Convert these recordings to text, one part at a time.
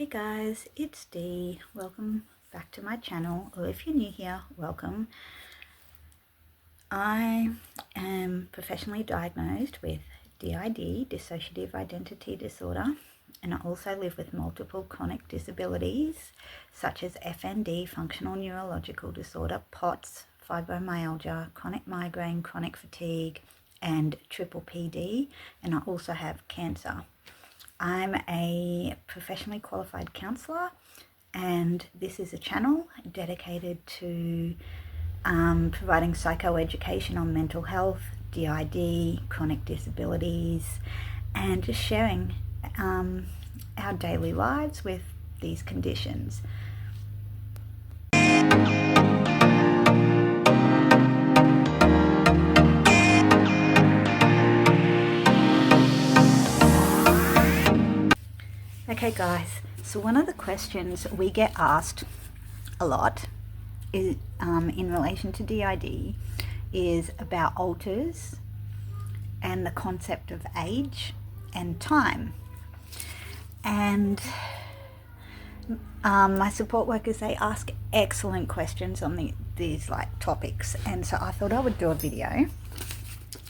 Hey guys, it's Dee. Welcome back to my channel, or if you're new here, welcome. I am professionally diagnosed with DID, Dissociative Identity Disorder, and I also live with multiple chronic disabilities such as FND, Functional Neurological Disorder, POTS, fibromyalgia, chronic migraine, chronic fatigue, and triple PD, and I also have cancer. I'm a professionally qualified counsellor, and this is a channel dedicated to providing psychoeducation on mental health, DID, chronic disabilities, and just sharing our daily lives with these conditions. Okay guys, so one of the questions we get asked a lot is, in relation to DID is about alters and the concept of age and time. And my support workers, they ask excellent questions on these topics, and so I thought I would do a video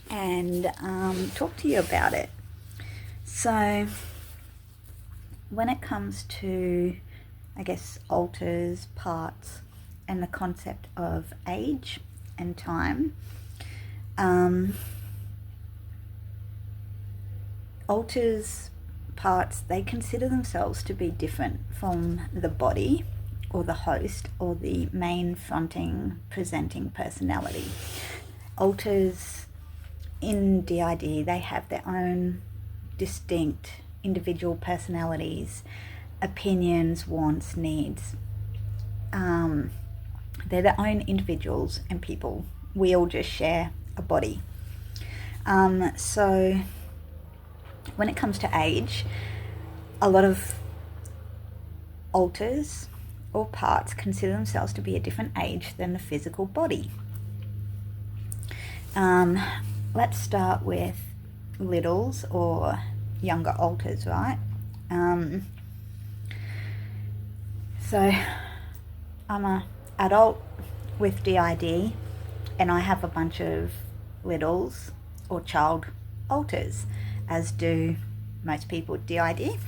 and talk to you about it. So when it comes to, I guess, alters, parts, and the concept of age and time, alters, parts, they consider themselves to be different from the body or the host or the main fronting, presenting personality. Alters in DID, they have their own distinct individual personalities, opinions, wants, needs. They're their own individuals and people. We all just share a body. So when it comes to age, a lot of alters or parts consider themselves to be a different age than the physical body. Let's start with littles or younger alters, right? So I'm an adult with DID, and I have a bunch of littles or child alters, as do most people with DID.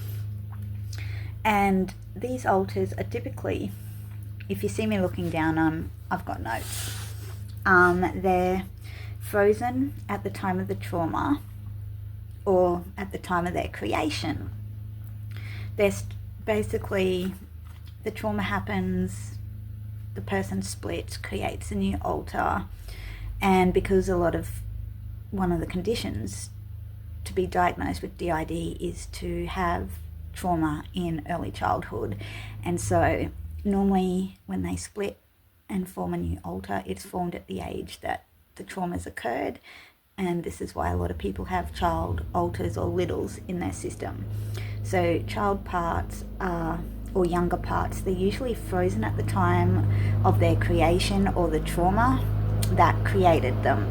And these alters are typically, if you see me looking down, I've got notes. They're frozen at the time of the trauma or at the time of their creation. There's basically, the trauma happens, the person splits, creates a new alter, and because one of the conditions to be diagnosed with DID is to have trauma in early childhood, and so normally when they split and form a new alter, it's formed at the age that the trauma's occurred. And this is why a lot of people have child alters or littles in their system. So child parts or younger parts, they're usually frozen at the time of their creation or the trauma that created them.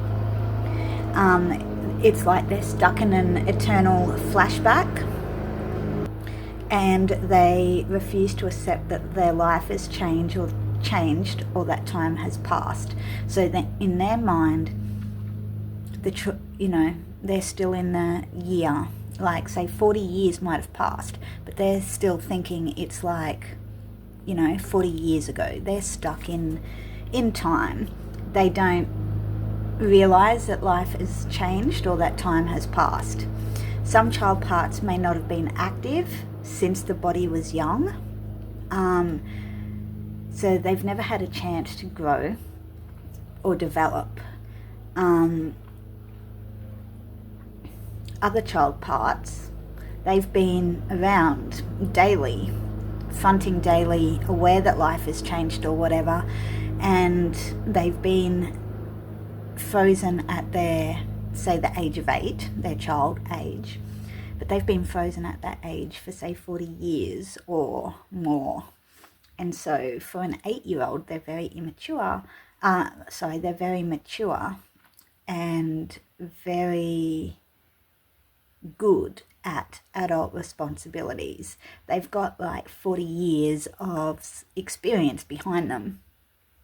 It's like they're stuck in an eternal flashback, and they refuse to accept that their life has changed or that time has passed. So that in their mind, they're still in the year, like say 40 years might have passed, but they're still thinking it's 40 years ago. They're stuck in time. They don't realize that life has changed or that time has passed. Some child parts may not have been active since the body was young, so they've never had a chance to grow or develop. Other child parts, they've been around daily, fronting daily, aware that life has changed or whatever, and they've been frozen at the age of 8, their child age, but they've been frozen at that age for say 40 years or more. And so for an 8-year-old, they're very immature, they're very mature and very good at adult responsibilities. They've got like 40 years of experience behind them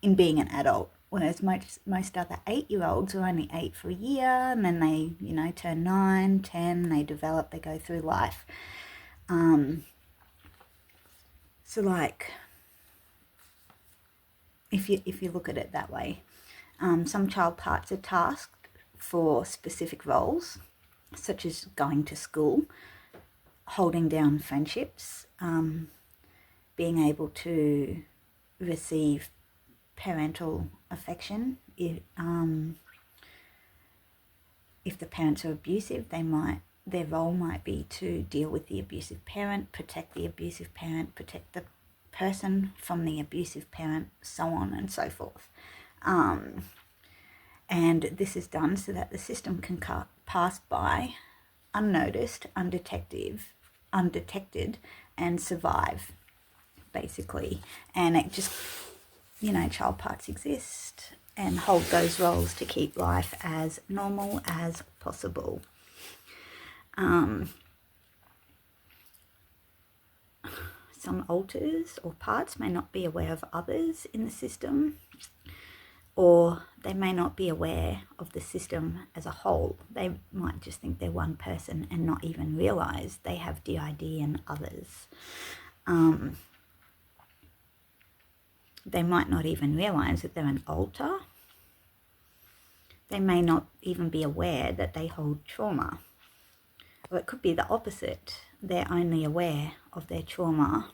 in being an adult, whereas most other 8-year-olds are only 8 for a year, and then they, you know, turn 9, 10, they develop, they go through life. So like, if you look at it that way, some child parts are tasked for specific roles, such as going to school, holding down friendships, being able to receive parental affection. If the parents are abusive, their role might be to deal with the abusive parent, protect the abusive parent, protect the person from the abusive parent, so on and so forth. And this is done so that the system can pass by unnoticed, undetected, and survive, basically. And it just, you know, child parts exist and hold those roles to keep life as normal as possible. Some alters or parts may not be aware of others in the system, or they may not be aware of the system as a whole. They might just think they're one person and not even realise they have DID and others. They might not even realise that they're an alter. They may not even be aware that they hold trauma. Or it could be the opposite. They're only aware of their trauma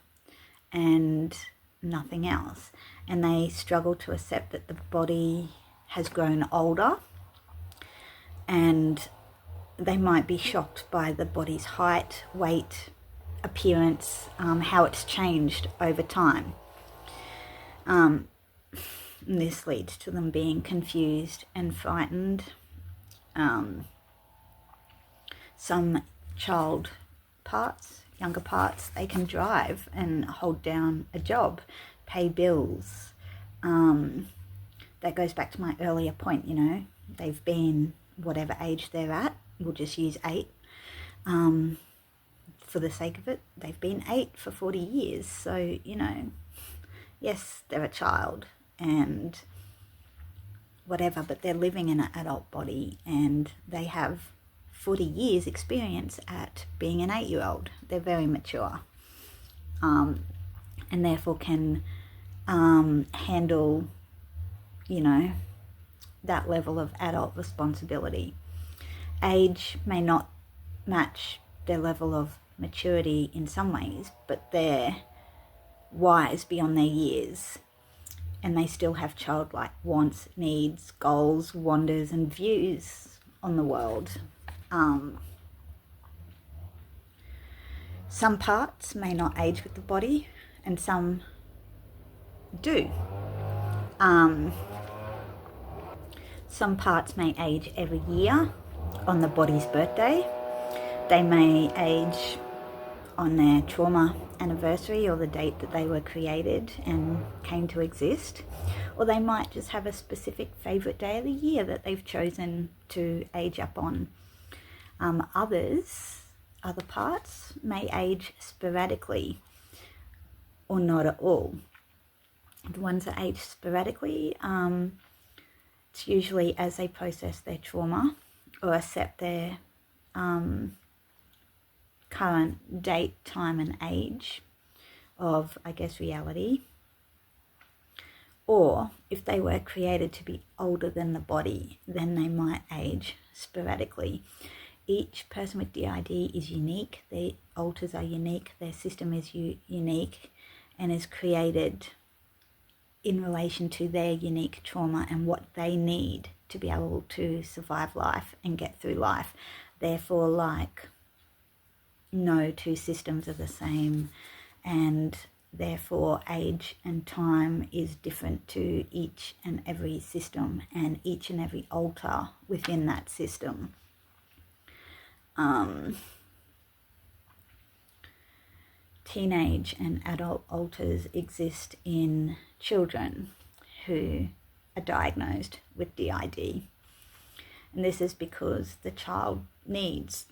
and nothing else. And they struggle to accept that the body has grown older, and they might be shocked by the body's height, weight, appearance, how it's changed over time. This leads to them being confused and frightened. Some child parts, younger parts, they can drive and hold down a job, pay bills. That goes back to my earlier point, you know, they've been whatever age they're at, we'll just use 8 for the sake of it. They've been 8 for 40 years, so, you know, yes, they're a child and whatever, but they're living in an adult body and they have 40 years experience at being an 8-year-old. They're very mature, and therefore can handle, you know, that level of adult responsibility. Age may not match their level of maturity in some ways, but they're wise beyond their years, and they still have childlike wants, needs, goals, wonders, and views on the world. Some parts may not age with the body, and some do. Some parts may age every year on the body's birthday. They may age on their trauma anniversary or the date that they were created and came to exist. Or they might just have a specific favourite day of the year that they've chosen to age up on. Other parts may age sporadically or not at all. The ones that age sporadically, it's usually as they process their trauma or accept their current date, time and age of, I guess, reality. Or if they were created to be older than the body, then they might age sporadically. Each person with DID is unique. Their alters are unique. Their system is unique and is created in relation to their unique trauma and what they need to be able to survive life and get through life. Therefore, like, no two systems are the same, and therefore age and time is different to each and every system and each and every alter within that system. Teenage and adult alters exist in children who are diagnosed with DID. And this is because the child needs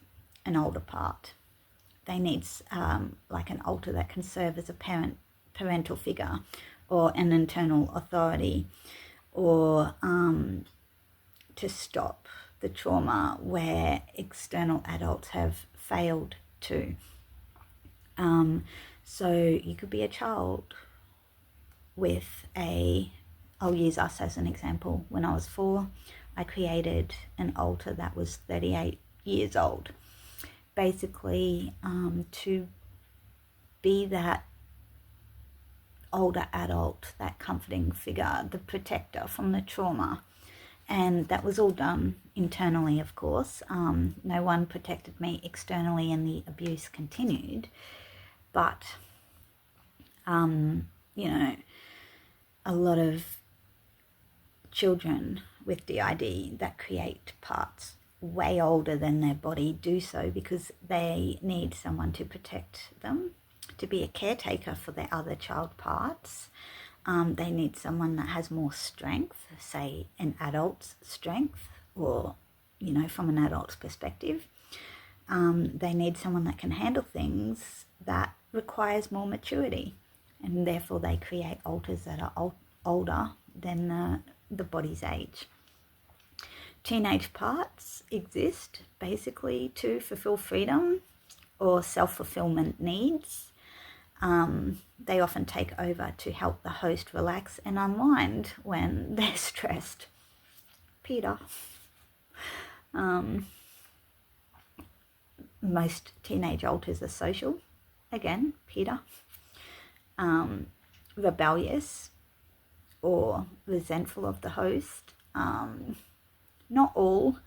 an older part. they need like an alter that can serve as a parental figure or an internal authority, or to stop the trauma where external adults have failed to. So you could be a child with I'll use us as an example. When I was 4, I created an alter that was 38 years old, basically to be that older adult, that comforting figure, the protector from the trauma. And that was all done internally, of course. No one protected me externally, and the abuse continued. But, you know, a lot of children with DID that create parts way older than their body do so because they need someone to protect them, to be a caretaker for their other child parts. They need someone that has more strength, say an adult's strength, or, you know, from an adult's perspective. They need someone that can handle things that requires more maturity, and therefore they create alters that are older than the body's age. Teenage parts exist basically to fulfill freedom or self-fulfillment needs. They often take over to help the host relax and unwind when they're stressed. Peter. Most teenage alters are social. Again, Peter. Rebellious or resentful of the host. Not all,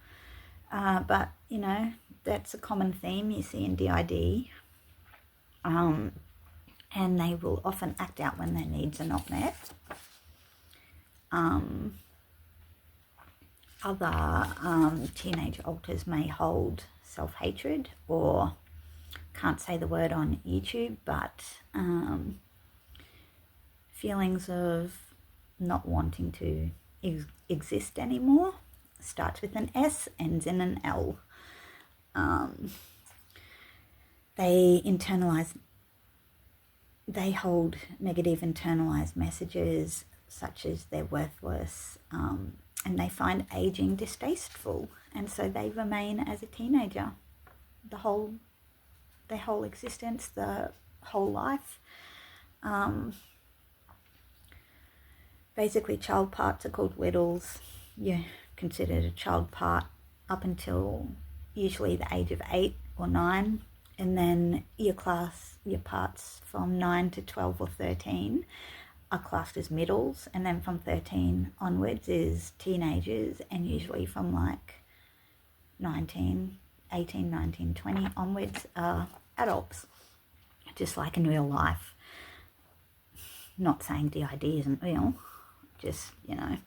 but, you know, that's a common theme you see in DID. And they will often act out when their needs are not met. Other teenage alters may hold self-hatred, or can't say the word on YouTube, but feelings of not wanting to exist anymore. Starts with an S, ends in an L. They hold negative internalized messages such as they're worthless, and they find aging distasteful, and so they remain as a teenager their whole existence, the whole life. Basically, child parts are called widdles. You're considered a child part up until usually the age of 8 or 9. And then your parts from 9 to 12 or 13 are classed as middles. And then from 13 onwards is teenagers, and usually from like 18, 19, 20 onwards are adults, just like in real life. Not saying DID isn't real, just, you know.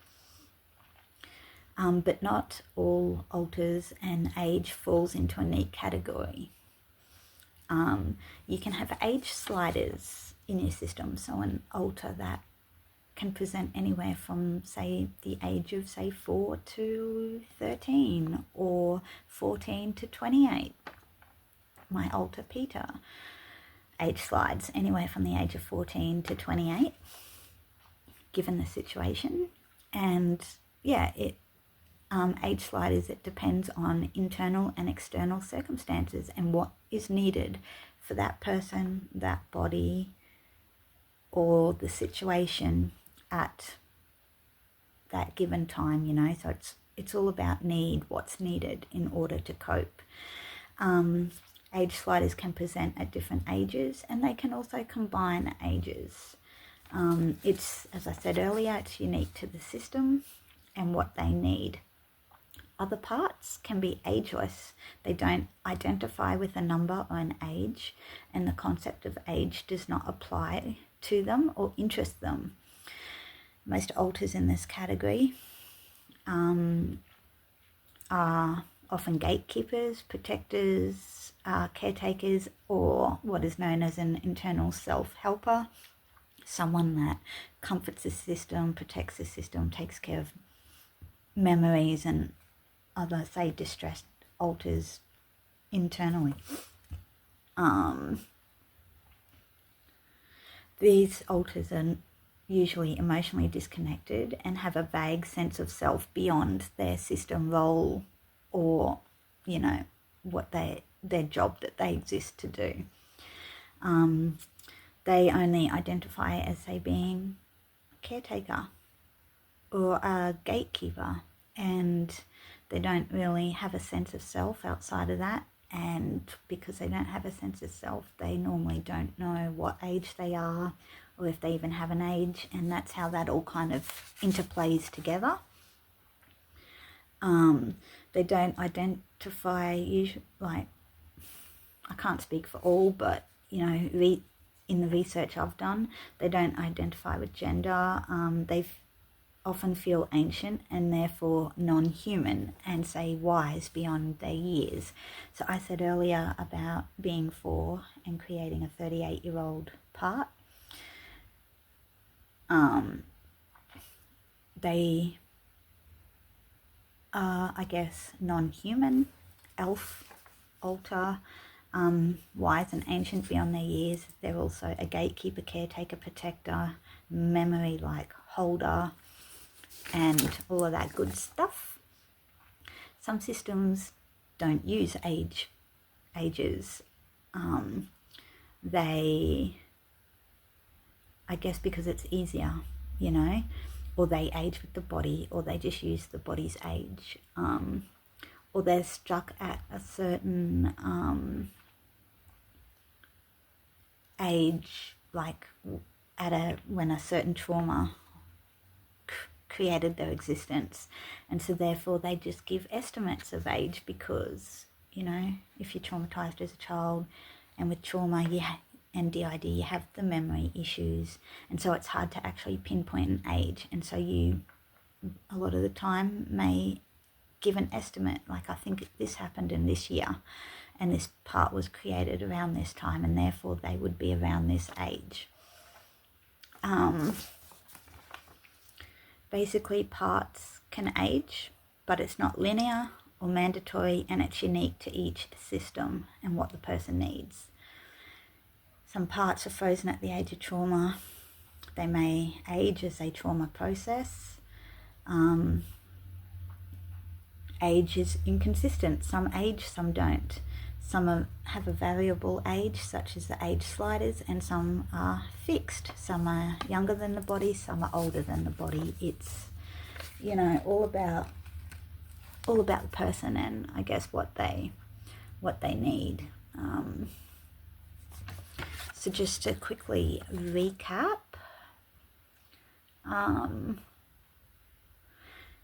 But not all alters and age falls into a neat category. You can have age sliders in your system, so an alter that can present anywhere from, say, the age of, say, 4 to 13 or 14 to 28. My alter Peter age slides anywhere from the age of 14 to 28, given the situation. And yeah, age sliders, it depends on internal and external circumstances and what is needed for that person, that body, or the situation at that given time, you know. So it's all about need, what's needed in order to cope. Age sliders can present at different ages, and they can also combine ages. It's, as I said earlier, it's unique to the system and what they need. Other parts can be ageless. They don't identify with a number or an age, and the concept of age does not apply to them or interest them. Most alters in this category are often gatekeepers, protectors, caretakers, or what is known as an internal self-helper, someone that comforts the system, protects the system, takes care of memories and other, say, distressed alters internally. These alters are usually emotionally disconnected and have a vague sense of self beyond their system role or, you know, what their job that they exist to do. They only identify as, say, being a caretaker or a gatekeeper, and they don't really have a sense of self outside of that. And because they don't have a sense of self, they normally don't know what age they are or if they even have an age, and that's how that all kind of interplays together. They don't identify, usually, like, I can't speak for all, but, you know, in the research I've done, they don't identify with gender. They often feel ancient and therefore non-human and, say, wise beyond their years. So I said earlier about being 4 and creating a 38-year-old part. They are, I guess, non-human, elf, alter, wise and ancient beyond their years. They're also a gatekeeper, caretaker, protector, memory like holder, and all of that good stuff. Some systems don't use ages. They, I guess because it's easier, you know, or they age with the body, or they just use the body's age, or they're stuck at a certain age, like when a certain trauma created their existence, and so therefore they just give estimates of age because, you know, if you're traumatized as a child, and with trauma and DID you have the memory issues, and so it's hard to actually pinpoint an age, and so you a lot of the time may give an estimate, like, I think this happened in this year and this part was created around this time, and therefore they would be around this age. Basically, parts can age, but it's not linear or mandatory, and it's unique to each system and what the person needs. Some parts are frozen at the age of trauma. They may age as they trauma process. Age is inconsistent. Some age, some don't. Some have a variable age, such as the age sliders, and some are fixed. Some are younger than the body, some are older than the body. It's, you know, all about the person and, I guess, what they need. So just to quickly recap,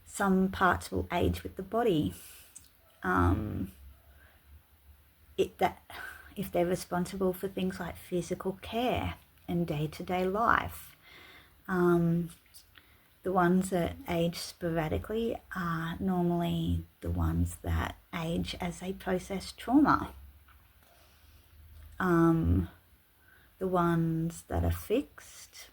some parts will age with the body. If they're responsible for things like physical care and day-to-day life. The ones that age sporadically are normally the ones that age as they process trauma. The ones that are fixed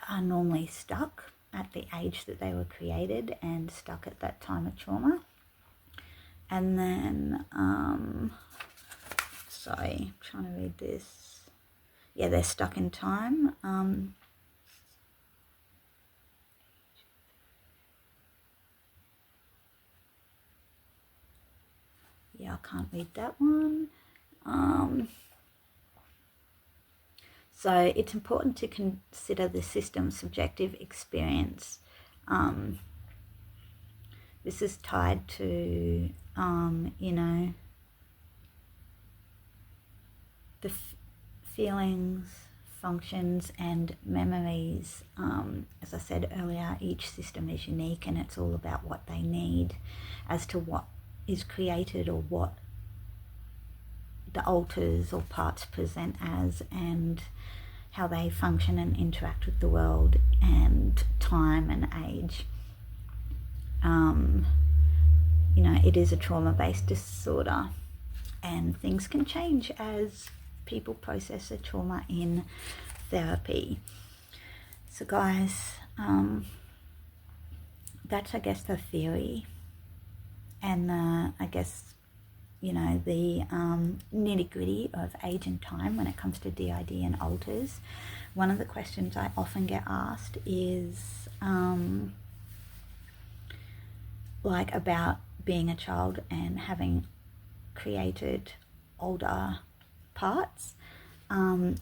are normally stuck at the age that they were created and stuck at that time of trauma. And then, sorry, I'm trying to read this. Yeah, they're stuck in time. Yeah, I can't read that one. So it's important to consider the system's subjective experience. This is tied to, you know, the feelings, functions, and memories. As I said earlier, each system is unique, and it's all about what they need as to what is created or what the alters or parts present as, and how they function and interact with the world and time and age. You know, it is a trauma-based disorder, and things can change as people process the trauma in therapy. So guys, that's, I guess, the theory and I guess you know, the nitty-gritty of age and time when it comes to DID and alters, one of the questions I often get asked is like about being a child and having created older parts.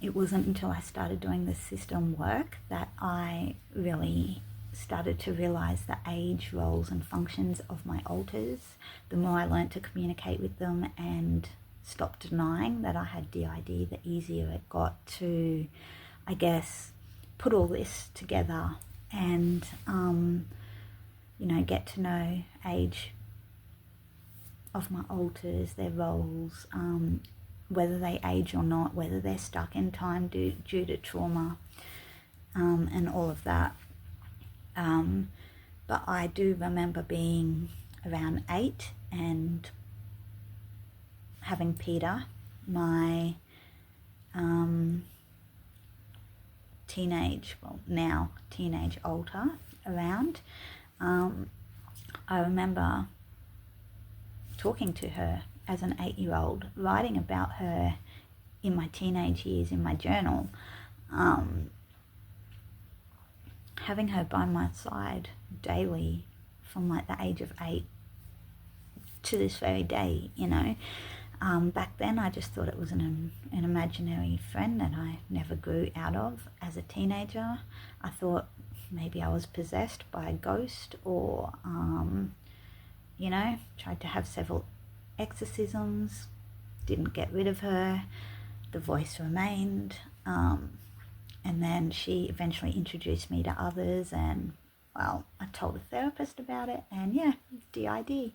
It wasn't until I started doing the system work that I really started to realize the age, roles and functions of my alters. The more I learned to communicate with them and stop denying that I had DID, the easier it got to, I guess, put all this together and you know, get to know age of my alters, their roles, whether they age or not, whether they're stuck in time due to trauma, and all of that. But I do remember being around 8 and having Peter, my teenage alter, around. I remember talking to her as an 8-year-old, writing about her in my teenage years in my journal, having her by my side daily from like the age of 8 to this very day, you know. Back then I just thought it was an imaginary friend that I never grew out of. As a teenager, I thought maybe I was possessed by a ghost, or you know, tried to have several exorcisms, didn't get rid of her, the voice remained, and then she eventually introduced me to others, and well, I told a therapist about it, and yeah, DID.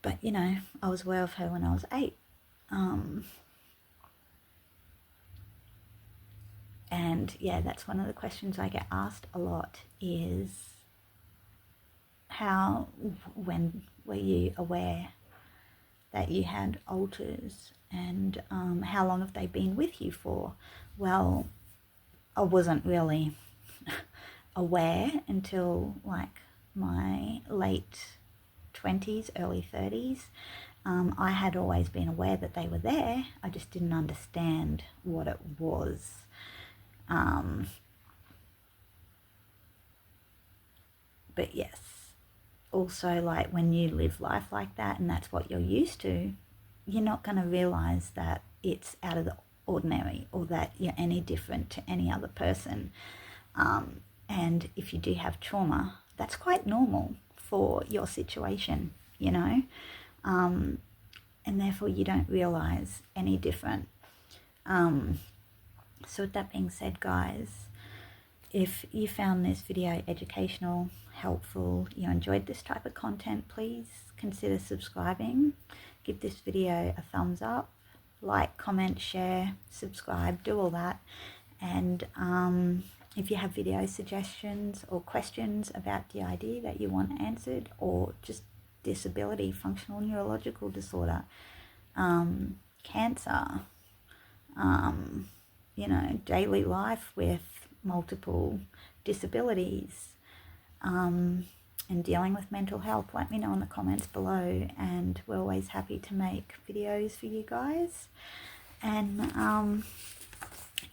But you know, I was aware of her when I was 8. And yeah, that's one of the questions I get asked a lot is, when were you aware that you had alters, and how long have they been with you for? Well, I wasn't really aware until like my late 20s, early 30s. I had always been aware that they were there. I just didn't understand what it was. But yes, also like when you live life like that and that's what you're used to, you're not going to realize that it's out of the ordinary or that you're any different to any other person. And if you do have trauma, that's quite normal for your situation, you know, and therefore you don't realize any different. So with that being said, guys, if you found this video educational, helpful, you enjoyed this type of content, please consider subscribing. Give this video a thumbs up, like, comment, share, subscribe, do all that. And if you have video suggestions or questions about DID that you want answered, or just disability, functional neurological disorder, cancer, you know, daily life with multiple disabilities, and dealing with mental health, let me know in the comments below, and we're always happy to make videos for you guys. And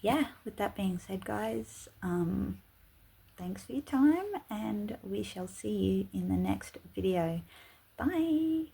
yeah, with that being said, guys, thanks for your time, and we shall see you in the next video. Bye.